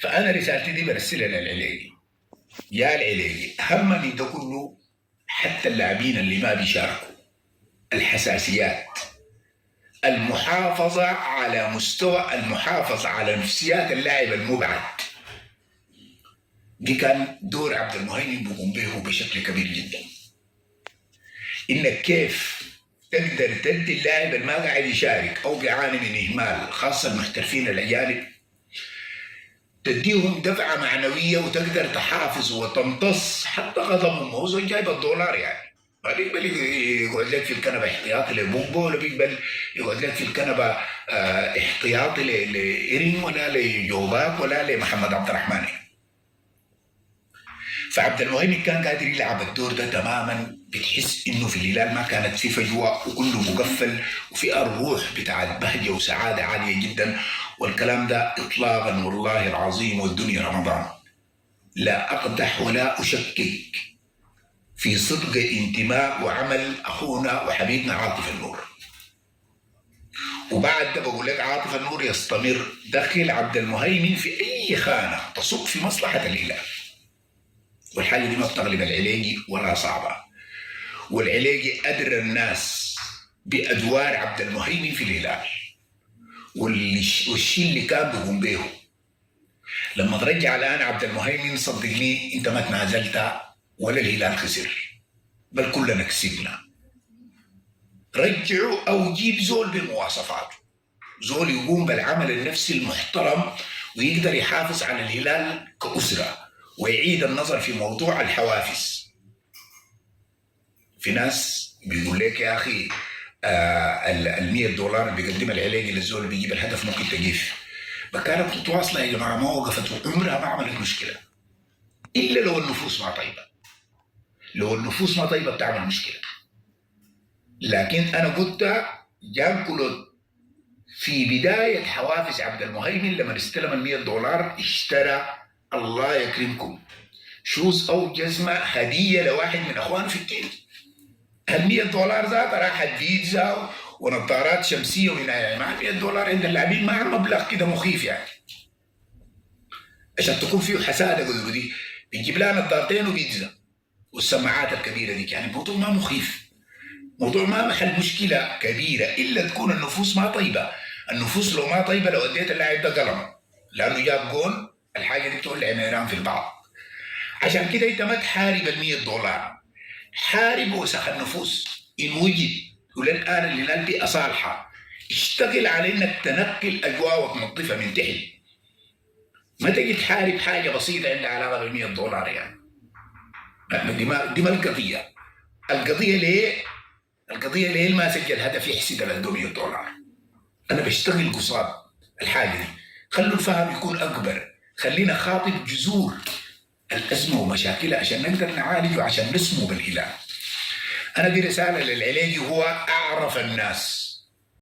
فانا رسالتي دي برسلها للعلاجي. يا العلاجي همني ده كله، حتى اللاعبين اللي ما بيشاركوا، الحساسيات، المحافظة على مستوى، المحافظة على نفسيات اللاعب المبعد، دي كان دور عبد المهيمن بيقوم به بشكل كبير جدا. انك كيف تقدر تدي اللاعب اللي ما قاعد يشارك او بيعاني من اهمال، خاصه المحترفين الاجانب، تديهم دفعه معنويه وتقدر تحافظ وتمتص حتى غضبهم. هو زول جايب الدولار يعني، ما بيقبل يقعد لك في الكنبه احتياطي لبوجبو، ولا بيقبل يقعد لك في الكنبه احتياطي لإيرين ولا لجوباك ولا لمحمد عبد الرحمن. فعبد المهيمن كان قادر يلعب الدور ده تماما، بتحس انه في الهلال ما كانت في فجوه وكله مقفل وفي الروح بتاعت بهجه وسعاده عاليه جدا. والكلام ده اطلاقا والله العظيم والدنيا رمضان لا اقدح ولا اشكك في صدق انتماء وعمل اخونا وحبيبنا عاطف النور. وبعد ده بقول لك عاطف النور يستمر، دخل عبد المهيمن في اي خانه تصب في مصلحه الهلال، والحاجه دي ما بتغلب العلاجي ولا صعبه. والعلاجي أدرى الناس بأدوار عبد المهيمن في الهلال والشيء اللي كان بيقوم به. لما ترجع الآن عبد المهيمن صدقني أنت ما تنازلت ولا الهلال خسر، بل كلنا كسبنا. رجعوا أو جيب زول بمواصفاته، زول يقوم بالعمل النفسي المحترم ويقدر يحافظ على الهلال كأسرة ويعيد النظر في موضوع الحوافز. في ناس بيقول لك يا اخي ال 100 دولار اللي بيقدمها العلاجي للزول اللي بيجيب الهدف ممكن تجيف. كانت متواصله يا جماعه، ما وقفت وعمرها ما عملت مشكله الا لو النفوس ما طيبه. لو النفوس ما طيبه بتعمل مشكله. لكن انا قلت جان كلود في بدايه حوافز عبد المهيمن لما استلم ال 100 دولار اشترى الله يكرمكم شوز او جزمه هديه لواحد من اخوانه في التيم. ال 100 دولار ذات راحت بيتزا ونظارات شمسيه ومن يعني مع 100 دولار عند اللاعبين مع مبلغ كده مخيف يعني. عشان تكون فيه حساده قدر دي بيجيب لها نظارتين وبيتزا والسماعات الكبيره دي، يعني الموضوع ما مخيف، موضوع ما محل مشكله كبيره الا تكون النفوس ما طيبه. النفوس لو ما طيبه لو اديت اللاعب ده قلم لانه جاب جون الحاجه دي بتولع نيران في البعض. عشان كده انت ما تحارب ال 100 دولار، حارب وسخ النفوس ان وجد. وللان الهلال بيئه صالحه، اشتغل على انك تنقي الاجواء وتنظفها من تحت. ما تجي تحارب حاجه بسيطه عندها علاقه بال 100 دولار يعني. دي ما القضيه. القضيه ليه؟ القضيه ليه ما سجل هدف يحسد ال 100 دولار؟ انا بشتغل قصاد الحاجه دي. خلوا الفهم يكون اكبر، خلينا خاطب جذور الازمه ومشاكلها عشان نقدر نعالج وعشان نسمو بالهلال. انا دي رساله للعلاجي، هو اعرف الناس